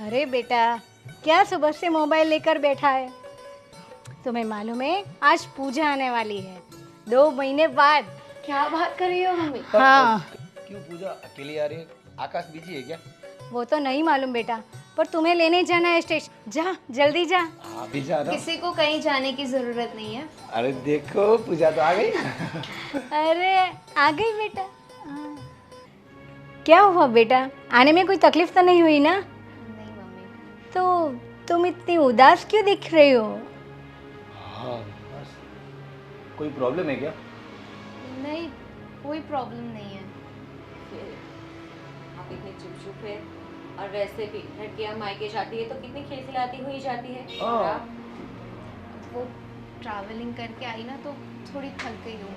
अरे बेटा, क्या सुबह से मोबाइल लेकर बैठा है? तुम्हें मालूम है आज पूजा आने वाली है, 2 महीने बाद। क्या बात कर रही हो मम्मी? हाँ, क्यों पूजा अकेली आ रही है? आकाश बिजी है क्या? वो तो नहीं मालूम बेटा, पर तुम्हें लेने जाना है स्टेशन। जा जल्दी जा। हाँ भी जा रहा हूँ। किसी को कहीं जाने की जरूरत नहीं है। अरे देखो पूजा तो आ गई। अरे आ गई बेटा। हाँ। क्या हुआ बेटा, आने में कोई तकलीफ तो नहीं हुई ना? नहीं मम्मी। तो तुम इतनी उदास क्यों दिख रही हो? हाँ बस। कोई प्रॉब्लम है क्या? नहीं, कोई प्रॉब्लम नहीं है। फिर आप इतने चुप है और वैसे भी लड़कियां मायके जाती है तो कितनी खिलखिलाती हुई जाती है। हाँ। और आप? वो ट्रैवलिंग करके आई ना तो थोड़ी थक गई हूँ,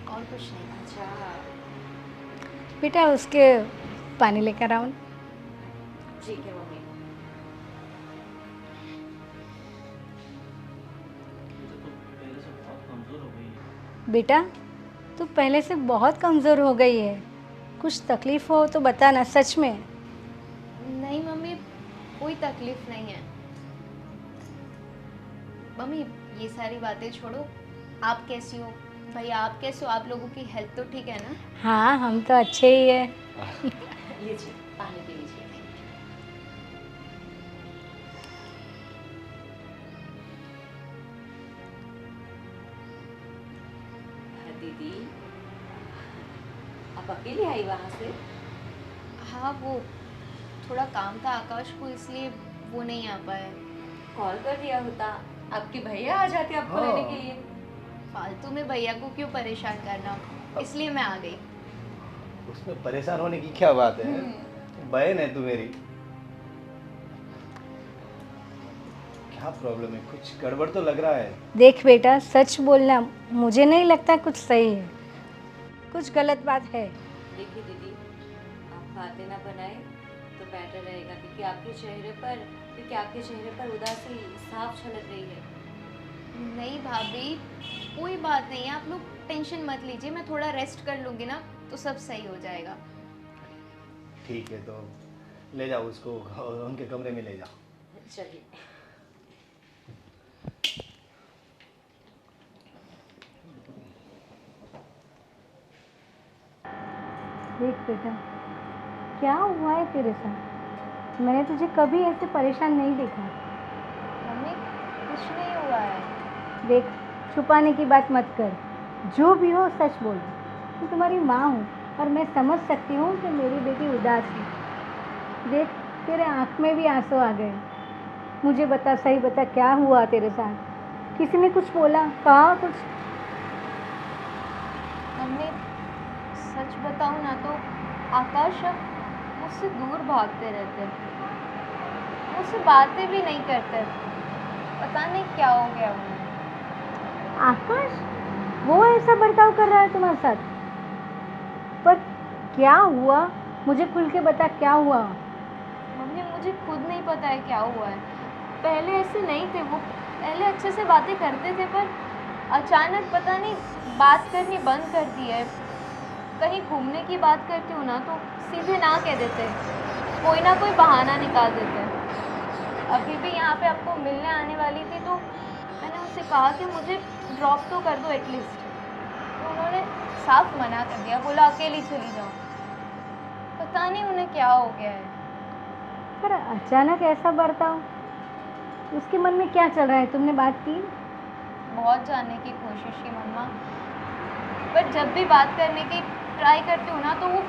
और कुछ नहीं। अच्छा बेटा उसके पानी लेकर आओ। ठीक है मम्मी। बेटा तू पहले से बहुत कमज़ोर हो गई है, कुछ तकलीफ हो तो बता ना, सच में। नहीं मम्मी, कोई तकलीफ नहीं है। मम्मी ये सारी बातें छोड़ो, आप कैसी हो? भैया आप कैसे हो? आप लोगों की हेल्थ तो ठीक है ना? हाँ हम तो अच्छे ही है। लीजिए पानी पी लीजिए। दीदी आप अकेले आई वहाँ से? हाँ, वो थोड़ा काम था आकाश को, इसलिए वो नहीं आ पाए। कॉल कर दिया होता, आपके भैया आ जाते आपको हाँ। लेने के लिए। फालतू में भैया को क्यों परेशान करना, इसलिए मैं आ गई। उसमें परेशान होने की क्या बात है? बहन है तू मेरी। क्या प्रॉब्लम है? कुछ गड़बड़ तो लग रहा है। देख बेटा सच बोलना, मुझे नहीं लगता कुछ सही है, कुछ गलत बात है। देखिए दीदी, आप बातें ना बनाए तो बेटर रहेगा, क्योंकि आपके चेहरे पर उदासी साफ झलक रही है। नहीं भाभी, कोई बात नहीं है, आप लोग टेंशन मत लीजिए। मैं थोड़ा रेस्ट कर लूँगी ना तो सब सही हो जाएगा। ठीक है तो ले जाओ उसको और उनके कमरे में ले जाओ। चलिए। देख बेटा, क्या हुआ है तेरे साथ? मैंने तुझे कभी ऐसे परेशान नहीं देखा। मम्मी कुछ नहीं हुआ है। देख, छुपाने की बात मत कर, जो भी हो सच बोल। मैं तुम्हारी माँ हूँ और मैं समझ सकती हूँ कि मेरी बेटी उदास है। देख तेरे आँख में भी आंसू आ गए। मुझे बता, सही बता, क्या हुआ तेरे साथ? किसी ने कुछ बोला, कहा कुछ? मम्मी सच बताऊँ ना तो आकाश अब मुझसे दूर भागते रहते, मुझसे बातें भी नहीं करते। पता नहीं क्या हो गया उन्हें। आकाश वो ऐसा बर्ताव कर रहा है तुम्हारे साथ? पर क्या हुआ, मुझे खुल के बता, क्या हुआ? मम्मी मुझे खुद नहीं पता है क्या हुआ है। पहले ऐसे नहीं थे वो, पहले अच्छे से बातें करते थे, पर अचानक पता नहीं बात करनी बंद कर दी है। कहीं घूमने की बात करती हूँ ना तो सीधे ना कह देते, कोई ना कोई बहाना निकाल देते। अभी भी यहाँ पे आपको मिलने आने वाली थी तो मैंने उनसे कहा कि मुझे ड्रॉप तो कर दो एटलीस्ट, तो उन्होंने साफ मना कर दिया, बोला अकेली चली जाओ। पता नहीं उन्हें क्या हो गया है। पर अचानक ऐसा बर्ताव, उसके मन में क्या चल रहा है? तुमने बात की? बहुत जानने की कोशिश की मम्मा, पर जब भी बात करने की ट्राई करती हूँ ना तो वो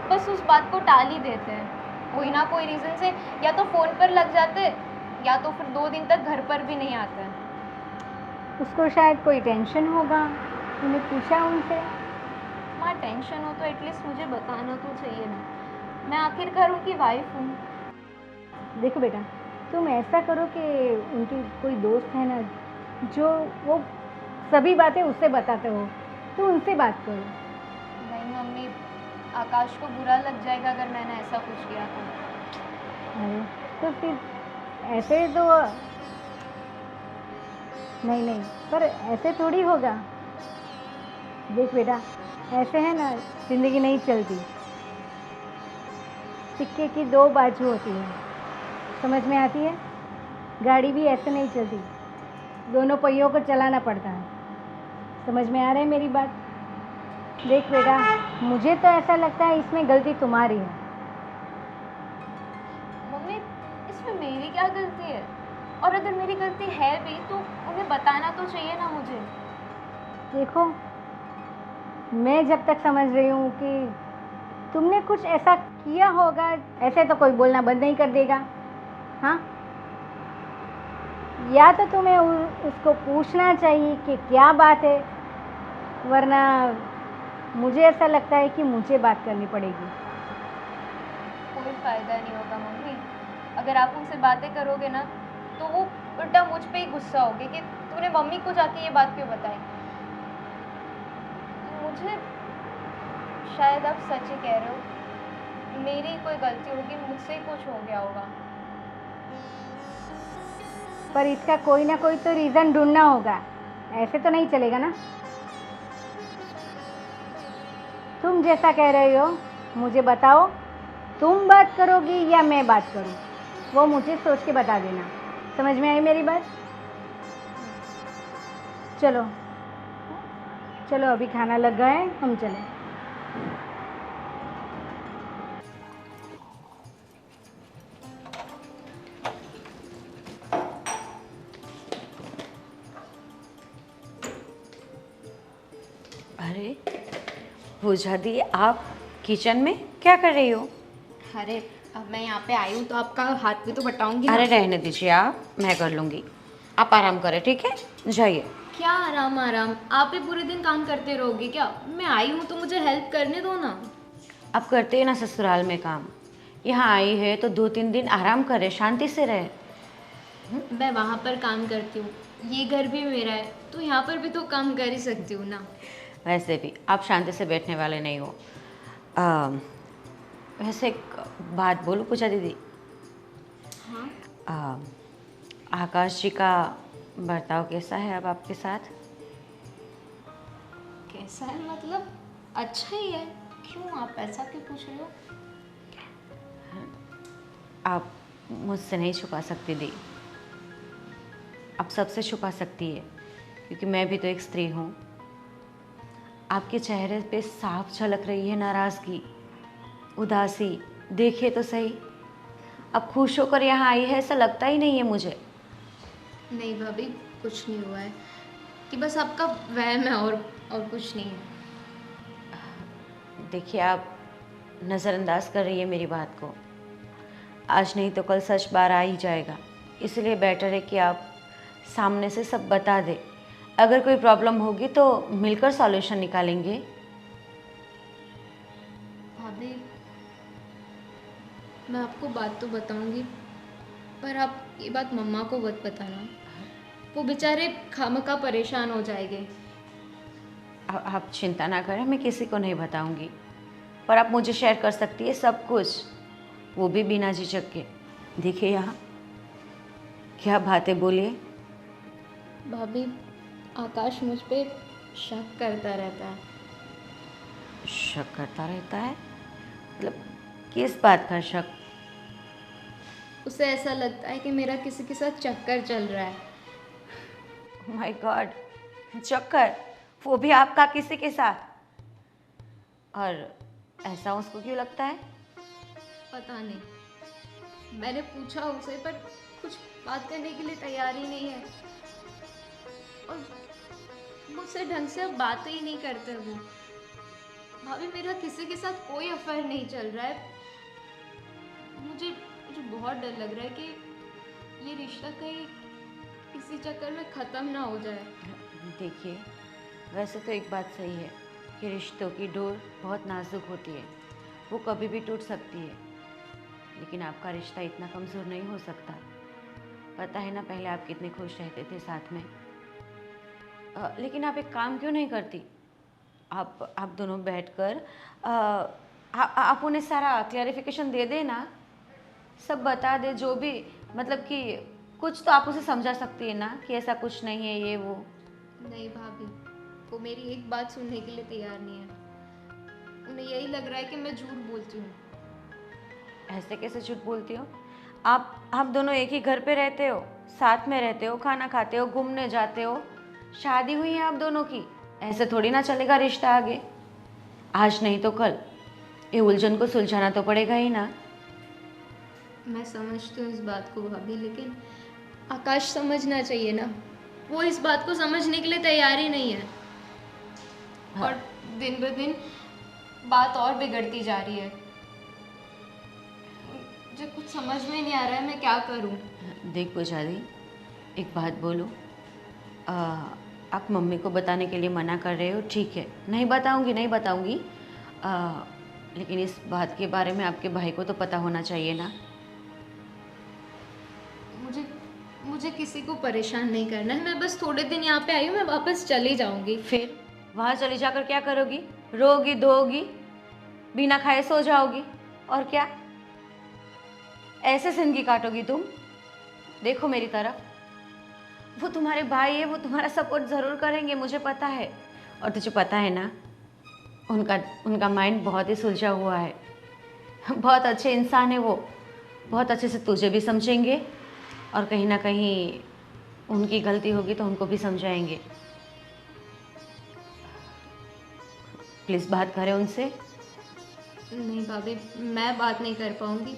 बस उस बात को टाल ही देते हैं। कोई ना कोई रीज़न से या तो फ़ोन पर लग जाते, या तो फिर 2 दिन तक घर पर भी नहीं आते। उसको शायद कोई टेंशन होगा, तूने पूछा उनसे? माँ टेंशन हो तो एटलीस्ट मुझे बताना तो चाहिए ना, मैं आखिरकार उनकी वाइफ हूँ। देखो बेटा, तुम ऐसा करो कि उनकी कोई दोस्त है ना जो वो सभी बातें उससे बताते हो, तो उनसे बात करो। नहीं मम्मी, आकाश को बुरा लग जाएगा अगर मैंने ऐसा कुछ किया तो। अरे तो फिर ऐसे तो नहीं नहीं, पर ऐसे थोड़ी होगा। देख बेटा, ऐसे है ना ज़िंदगी नहीं चलती, सिक्के की 2 बाजू होती है। समझ में आती है? गाड़ी भी ऐसे नहीं चलती, दोनों पहियों को चलाना पड़ता है। समझ में आ रहा है मेरी बात? देख बेटा, मुझे तो ऐसा लगता है इसमें गलती तुम्हारी है। मम्मी, इसमें मेरी क्या गलती है? और अगर मेरी गलती है भी तो उन्हें बताना तो चाहिए ना मुझे। देखो, मैं जब तक समझ रही हूँ कि तुमने कुछ ऐसा किया होगा, ऐसे तो कोई बोलना बंद नहीं कर देगा। हाँ, या तो तुम्हें उसको पूछना चाहिए कि क्या बात है, वरना मुझे ऐसा लगता है कि मुझे बात करनी पड़ेगी। कोई फ़ायदा नहीं होगा मम्मी। अगर आप उनसे बातें करोगे ना तो वो उल्टा मुझ पे ही गुस्सा होगे कि तूने मम्मी को जाके ये बात क्यों बताई। मुझे शायद आप सच ही कह रहे हो, मेरी कोई गलती होगी, मुझसे ही कुछ हो गया होगा। पर इसका कोई ना कोई तो रीज़न ढूंढना होगा, ऐसे तो नहीं चलेगा ना। तुम जैसा कह रहे हो मुझे बताओ, तुम बात करोगी या मैं बात करूं, वो मुझे सोच के बता देना। समझ में आई मेरी बात? चलो चलो, अभी खाना लग गया है, हम चलें। अरे पूजा दी, आप किचन में क्या कर रही हो? अरे अब मैं यहाँ पे आई हूँ तो आपका हाथ भी तो बटाऊंगी। अरे रहने दीजिए, आप, मैं कर लूँगी। आप आराम करें, ठीक है? जाइए। क्या आराम आराम, आप ही पूरे दिन काम करते रहोगे क्या? मैं आई हूँ तो मुझे हेल्प करने दो ना। आप करते हैं ना ससुराल में काम, यहाँ आई है तो 2-3 दिन आराम करे, शांति से रहे। मैं वहाँ पर काम करती हूँ, ये घर भी मेरा है, तो यहाँ पर भी तो काम कर ही सकती हूँ ना। वैसे भी आप शांति से बैठने वाले नहीं हो। वैसे एक बात बोलूं पूजा दीदी? हाँ, आकाश जी का बर्ताव कैसा है अब आपके साथ? कैसा है मतलब? अच्छा ही है। क्यों, आप ऐसा क्यों पूछ रहे हो? आप मुझसे नहीं छुपा सकती दी, आप सबसे छुपा सकती है, क्योंकि मैं भी तो एक स्त्री हूँ। आपके चेहरे पे साफ झलक रही है नाराज़गी, उदासी। देखिए तो सही, अब खुश होकर यहाँ आई है ऐसा लगता ही नहीं है मुझे। नहीं भाभी, कुछ नहीं हुआ है, कि बस आपका वहम है और कुछ नहीं है। देखिए, आप नज़रअंदाज कर रही है मेरी बात को। आज नहीं तो कल सच बाहर आ ही जाएगा, इसलिए बेटर है कि आप सामने से सब बता दे। अगर कोई प्रॉब्लम होगी तो मिलकर सॉल्यूशन निकालेंगे। भाभी, मैं आपको बात तो बताऊंगी, पर आप ये बात मम्मा को मत बताना, वो बेचारे खामखा परेशान हो जाएंगे। आप चिंता ना करें, मैं किसी को नहीं बताऊंगी, पर आप मुझे शेयर कर सकती है सब कुछ, वो भी बिना झिझक के। देखिए यहाँ क्या बातें बोलिए। भाभी, आकाश मुझ पे शक करता रहता है। शक करता रहता है? मतलब किस बात का शक? उसे ऐसा लगता है कि मेरा किसी के साथ चक्कर चल रहा है। माय गॉड, चक्कर? वो भी आपका किसी के साथ? और ऐसा उसको क्यों लगता है? पता नहीं, मैंने पूछा उसे पर कुछ बात करने के लिए तैयार ही नहीं है, और मुझसे ढंग से अब बात ही नहीं करते वो। भाभी, मेरा किसी के साथ कोई अफेयर नहीं चल रहा है। मुझे मुझे बहुत डर लग रहा है कि ये रिश्ता कहीं इसी चक्कर में ख़त्म ना हो जाए। देखिए, वैसे तो एक बात सही है कि रिश्तों की डोर बहुत नाजुक होती है, वो कभी भी टूट सकती है, लेकिन आपका रिश्ता इतना कमज़ोर नहीं हो सकता। पता है ना, पहले आप कितने खुश रहते थे साथ में। लेकिन आप एक काम क्यों नहीं करती? आप दोनों बैठकर आप उन्हें सारा क्लैरिफिकेशन दे देना, सब बता दे, जो भी, मतलब कि कुछ तो आप उसे समझा सकती है ना कि ऐसा कुछ नहीं है, ये वो। नहीं भाभी, वो मेरी एक बात सुनने के लिए तैयार नहीं है। उन्हें यही लग रहा है कि मैं झूठ बोलती हूँ। ऐसे कैसे झूठ बोलती हो? आप दोनों एक ही घर पे रहते हो, साथ में रहते हो, खाना खाते हो, घूमने जाते हो, शादी हुई है आप दोनों की, ऐसे थोड़ी ना चलेगा रिश्ता आगे। आज नहीं तो कल ये उलझन को सुलझाना तो पड़ेगा ही ना। मैं समझती हूँ इस बात को भाभी, लेकिन आकाश समझना चाहिए ना, वो इस बात को समझने के लिए तैयार ही नहीं है। और दिन ब दिन बात और बिगड़ती जा रही है। मुझे कुछ समझ में नहीं आ रहा है मैं क्या करूं। देख पूजा दी, एक बात बोलो, आप मम्मी को बताने के लिए मना कर रहे हो, ठीक है, नहीं बताऊंगी, नहीं बताऊंगी, लेकिन इस बात के बारे में आपके भाई को तो पता होना चाहिए ना। मुझे किसी को परेशान नहीं करना है, मैं बस थोड़े दिन यहाँ पे आई हूँ, मैं वापस चली जाऊंगी। फिर वहाँ चली जाकर क्या करोगी? रोगी धोगी, बिना खाए सो जाओगी, और क्या ऐसे जिंदगी काटोगी तुम? देखो मेरी तरफ, वो तुम्हारे भाई है, वो तुम्हारा सपोर्ट ज़रूर करेंगे, मुझे पता है। और तुझे पता है ना, उनका माइंड बहुत ही सुलझा हुआ है, बहुत अच्छे इंसान है वो, बहुत अच्छे से तुझे भी समझेंगे और कहीं ना कहीं उनकी गलती होगी तो उनको भी समझाएंगे। प्लीज़ बात करें उनसे। नहीं भाभी, मैं बात नहीं कर पाऊंगी।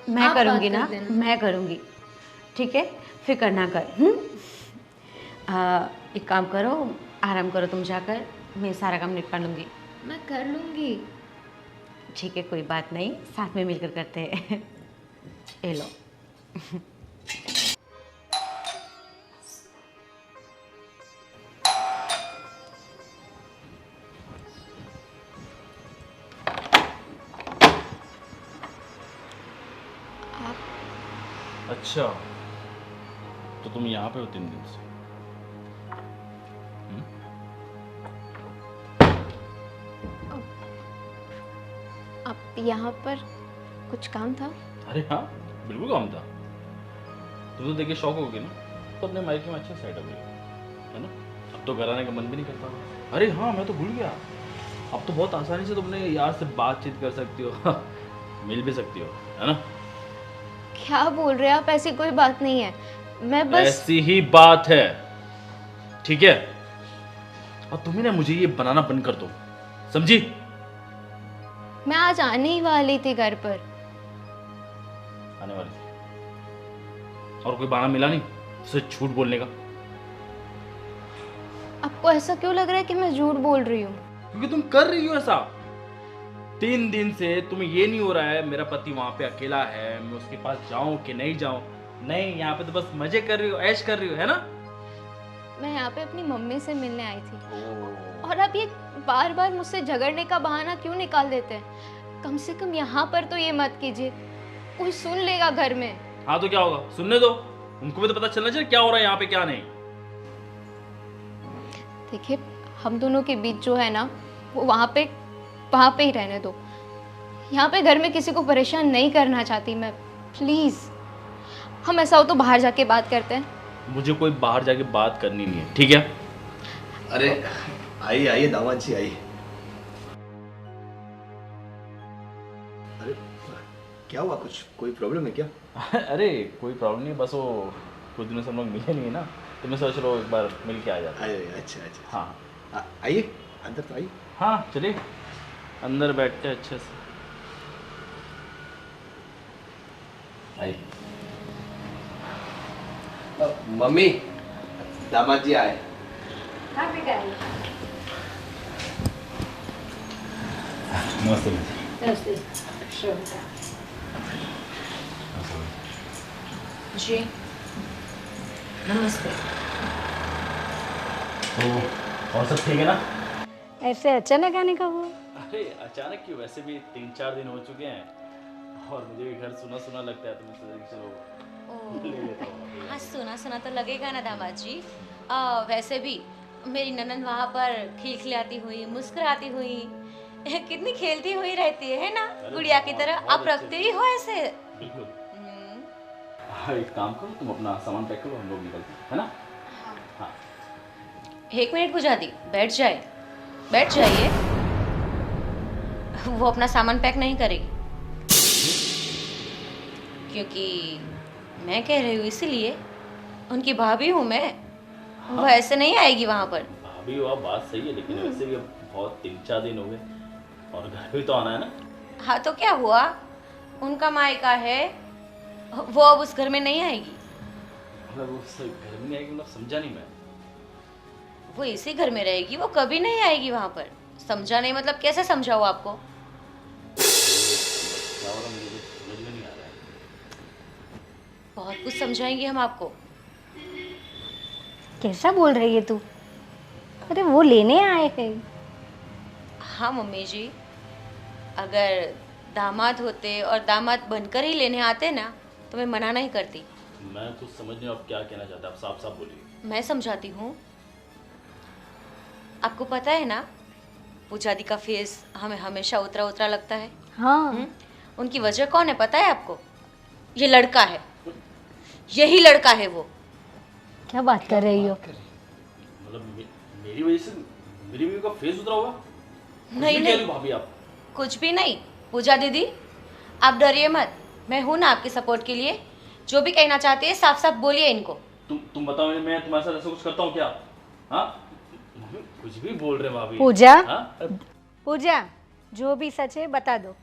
मैं आप करूँगी बात ना, कर देना। मैं करूँगी, ठीक है, फिक्र ना कर। एक काम करो, आराम करो तुम जाकर, मैं सारा काम निपटा लूँगी। मैं कर लूंगी। ठीक है, कोई बात नहीं, साथ में मिलकर करते हैं। ये लो। अच्छा, तो तुम यहाँ पे हो 3 दिन से? आप यहाँ पर कुछ काम था? अरे हाँ, बिल्कुल काम था। तुम तो देख के शौक हो गए ना, तो अपने मायके में अच्छे सेटअप है ना, अब तो घर आने का मन भी नहीं करता। अरे हाँ, मैं तो भूल गया, अब तो बहुत आसानी से तुम अपने यार से बातचीत कर सकती हो, मिल भी सकती हो, है ना? क्या बोल रहे हैं आप? ऐसी कोई बात नहीं है, मैं बस ऐसी ही बात है, ठीक है? और तुम्हें ना मुझे ये बनाना बंद कर दो, समझी? मैं आज आने ही वाली थी घर पर। आने वाली थी और कोई बहाना मिला नहीं उसे झूठ बोलने का? आपको ऐसा क्यों लग रहा है कि मैं झूठ बोल रही हूँ? क्योंकि तुम कर रही हो ऐसा। 3 दिन से तुम्हें ये नहीं हो रहा है मेरा पति वहां पे अकेला है, मैं उसके पास जाऊं कि नहीं जाऊं? नहीं, यहाँ पे तो बस मजे कर रही हो, ऐश कर रही हो, है ना? मैं यहाँ पे अपनी मम्मी से मिलने आई थी, और अब ये बार बार मुझसे झगड़ने का बहाना क्यों निकाल देते हैं? कम से कम यहाँ पर तो ये मत कीजिए, कोई सुन लेगा घर में। हाँ तो क्या होगा, सुनने दो, उनको भी तो पता चलना चाहिए क्या हो रहा है यहाँ पे क्या नहीं। देखिए, हम दोनों के बीच जो है ना, वो वहाँ पे ही रहने दो। यहाँ पे घर में किसी को परेशान नहीं करना चाहती मैं, प्लीज़। हम ऐसा हो तो बाहर जाके बात करते हैं। मुझे कोई बाहर जाके बात करनी नहीं है, ठीक है? अरे आइए आइए दामाद जी आइए। अरे क्या हुआ, कुछ कोई प्रॉब्लम है क्या? अरे कोई प्रॉब्लम नहीं, बस वो कुछ दिनों से हम लोग मिले नहीं है ना, तो मैं सोच रहा हूँ एक बार मिल के आ जाता। अच्छा अच्छा, हाँ आइए अंदर तो आइए। हाँ, चलिए अंदर बैठते हैं अच्छे से। आइए। मम्मी, दामाद जी आए। हाँ बेटा, नमस्ते। नमस्ते। श्रद्धा जी नमस्ते। तो और सब ठीक है ना? ऐसे अचानक आने का हुआ? अरे अचानक क्यों, वैसे भी 3-4 दिन हो चुके हैं और मुझे भी घर सुना सुना लगता है, तो मैं सोचा कि चलो ले लेता हूँ। हाँ, सुना सुना तो लगेगा ना दामाद जी। वैसे भी मेरी ननद वहाँ पर खिलखिलाती हुई, मुस्कुराती हुई, कितनी खेलती हुई रहती है ना, गुड़िया की तरह। बहुत आप रखते ही हो ऐसे? बिल्कुल। हाँ, एक काम करो, तुम अपना सामान पैक करो, हम लोग निकलते हैं, है ना? हाँ। 1 मिनट पूजा दी, बैठ जाइए। वो अपना सामान पैक नहीं करेगी क्योंकि मैं कह रही हूँ इसीलिए, उनकी भाभी हूँ मैं। वो ऐसे नहीं आएगी वहाँ पर। भाभी वो बात सही है, लेकिन वैसे भी अब बहुत 3-4 दिन हो गए और घर भी तो आना है ना। हाँ तो क्या हुआ, उनका मायका है, वो अब उस घर में नहीं आएगी। मतलब वो घर में नहीं आएगी, मतलब समझा नहीं मैं। वो इसी घर में रहेगी, वो कभी नहीं आएगी वहाँ पर। समझा नहीं मतलब कैसे समझाऊँ आपको? क्या हो रहा मुझे कुछ समझ में नहीं आ रहा है। बहुत कुछ समझाएंगे हम आपको। कैसा बोल रही है तू? अरे वो लेने आए हैं। हाँ मम्मी जी, अगर दामाद होते और दामाद बनकर ही लेने आते ना तो मैं मना नहीं करती। मैं कुछ समझ नहीं, आप क्या कहना चाहते हैं, आप साफ साफ बोलिए। मैं समझाती हूँ। आपको पता है ना, पूजा दी का फेस हमें हमेशा उतरा उतरा लगता है। हाँ। उनकी वजह कौन है पता है आपको? ये लड़का है, यही लड़का है वो। क्या बात कर रही हो? मतलब मेरी वजह से मेरी बीवी का फेस उतरा होगा? नहीं नहीं भाभी आप कुछ भी नहीं। पूजा दीदी आप डरिए मत, मैं हूं ना आपके सपोर्ट के लिए। जो भी कहना चाहते हैं साफ साफ बोलिए इनको। तुम बताओ, मैं तुम्हारे साथ ऐसा कुछ करता हूँ क्या? हाँ, कुछ भी बोल रहे भाभी। पूजा, हाँ? पूजा, जो भी सच है बता दो।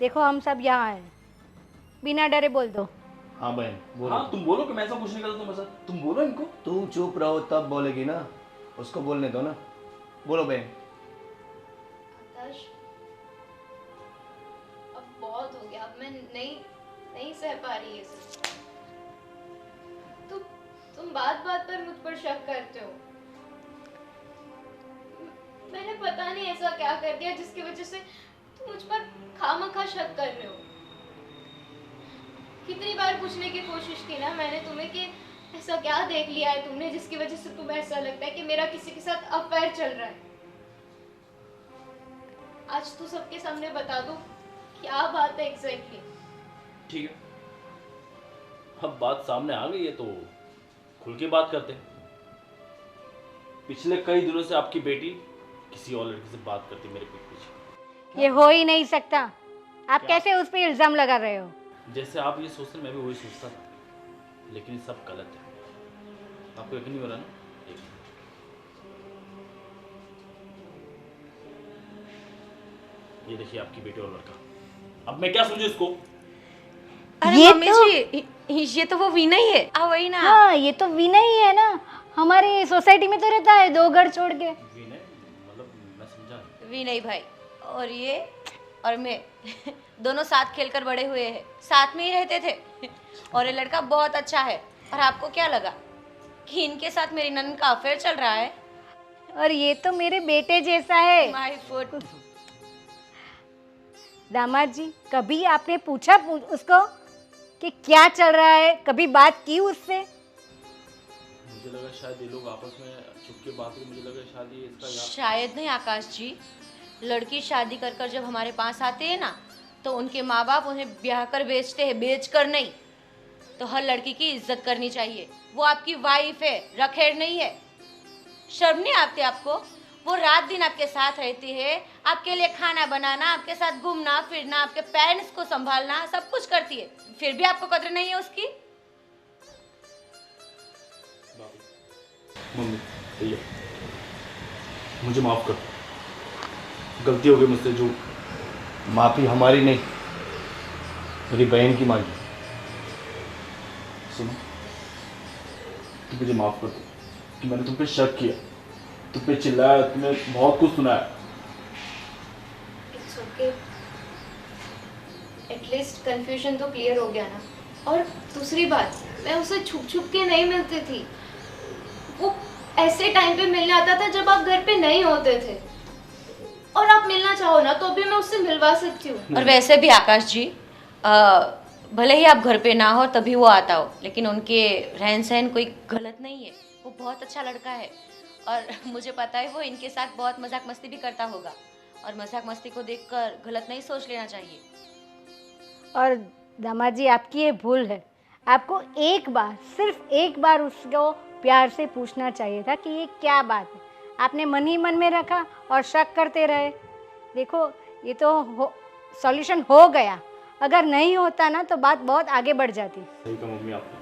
देखो हम सब यहाँ हैं, बिना डरे बोल दो। हाँ बहन बोलो। हाँ तुम बोलो कि मैं ऐसा कुछ नहीं करता तुम्हारे साथ, तुम बोलो इनको। तू चुप रहो तब बोलेगी ना, उसको बोलने दो ना। बोलो बहन। आकाश, अब बहुत हो गया, अब मैं नहीं सह पा रही ये सब। तुम बात बात पर मुझ पर शक करते हो। मैंने पता नहीं ऐसा क्या कर दिया जिसकी वजह से तुम मुझ पर खामखा शक कर रहे हो। कितनी बार पूछने की कोशिश की ना मैंने तुम्हें कि ऐसा क्या देख लिया है तुमने जिसकी वजह से तुम्हें ऐसा लगता है कि मेरा किसी के साथ अफेयर चल रहा है। आज तू सबके सामने बता दो क्या बात है एग्जैक्टली। ठीक है, अब बात सामने आ गई है तो खुल के बात करते हैं। पिछले कई दिनों से आपकी बेटी किसी और लड़के से बात करती मेरे पीठ पीछे। ये हो ही नहीं सकता। आप क्या? कैसे उस पर इल्जाम लगा रहे हो? जैसे आप ये सोचते हैं मैं भी वही सोचता था, लेकिन ये सब गलत है। आपको यकीन नहीं हो रहा ना? ये देखिए आपकी बेटी और लड़का। अब मैं क्या समझू इसको? अरे ये मम्मी तो- जी, ये तो वो वीना ही है। वही ना। हाँ ये तो विनय ही है ना, हमारी सोसाइटी में तो रहता है 2 घर छोड़ के। विनय मतलब मैं समझा नहीं। विनय भाई और ये और मैं दोनों साथ खेलकर बड़े हुए हैं, साथ में ही रहते थे। और ये लड़का बहुत अच्छा है। और आपको क्या लगा कि इनके साथ मेरी ननद का अफेयर चल रहा है? और ये तो मेरे बेटे जैसा है। My foot. दामाद जी, कभी आपने पूछा उसको कि क्या चल रहा है? कभी बात की उससे? मुझे लगा शायद ये लोग आपस में छुप के बात हुई, मुझे लगा शायद ये इसका शायद नहीं आकाश जी, लड़की शादी कर कर जब हमारे पास आते हैं ना तो उनके माँ बाप उन्हें ब्याह कर बेचते हैं, बेच कर नहीं। तो हर लड़की की इज्जत करनी चाहिए। वो आपकी वाइफ है, रखेड़ नहीं है। शर्म नहीं आती आपको? वो रात दिन आपके साथ रहती है, आपके लिए खाना बनाना, आपके साथ घूमना फिरना, आपके पेरेंट्स को संभालना, सब कुछ करती है, फिर भी आपको कदर नहीं है उसकी। मम्मी भैया मुझे माफ कर, गलती हो गई मुझसे। जो माफ़ी हमारी नहीं, मेरी बहन की मांगी। सुनो, तुम मुझे माफ कर दो कि मैंने तुम पे शक किया, तुम पे चिल्लाया, तुम्हें बहुत कुछ सुनाया। इट्स ओके, एटलीस्ट कंफ्यूजन तो क्लियर हो गया ना। और दूसरी बात, मैं उसे छुप छुप के नहीं मिलती थी। वो ऐसे टाइम पे मिलने आता था जब आप घर पे नहीं होते थे, और आप मिलना चाहो ना तो भी मैं उससे मिलवा सकती हूँ। और वैसे भी आकाश जी, भले ही आप घर पे ना हो तभी वो आता हो, लेकिन उनके रहन सहन कोई गलत नहीं है। वो बहुत अच्छा लड़का है और मुझे पता है वो इनके साथ बहुत मजाक मस्ती भी करता होगा। और मजाक मस्ती को देखकर गलत नहीं सोच लेना चाहिए। और दामाद जी, आपकी ये भूल है। आपको एक बार, सिर्फ एक बार उसको प्यार से पूछना चाहिए था कि ये क्या बात है। आपने मन ही मन में रखा और शक करते रहे। देखो ये तो सॉल्यूशन हो गया, अगर नहीं होता ना तो बात बहुत आगे बढ़ जाती। सही कहा मम्मी आपने,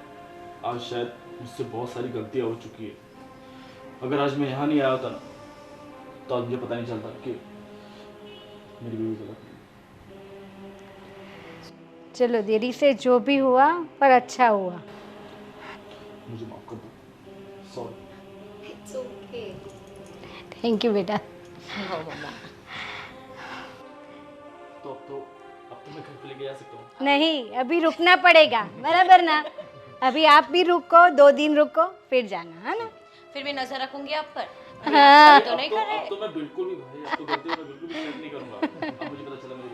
आज शायद मुझसे बहुत सारी गलतियाँ हो चुकी है। अगर आज मैं यहाँ नहीं आया होता ना तो आज मुझे पता नहीं चलता कि मेरी बीवी गलत है। चलो देरी से जो भी हुआ पर अच्छा हुआ। मुझे माफ कर दो, sorry. It's okay. Thank you बेटा। हाँ मम्मा। तो अब तो मैं घर पे लेके जा सकता हूँ। नहीं, अभी रुकना पड़ेगा, बराबर ना? अभी आप भी रुको, 2 दिन रुको, फिर जाना, है ना? फिर भी नजर रखूंगी आप पर। हाँ। तो नहीं कर रहे। अब तो मैं बिल्कुल भी भाई, अब तो गलती मैं बिल्कुल भी चेक नहीं करूंगा। अब मुझे पता चला मेरी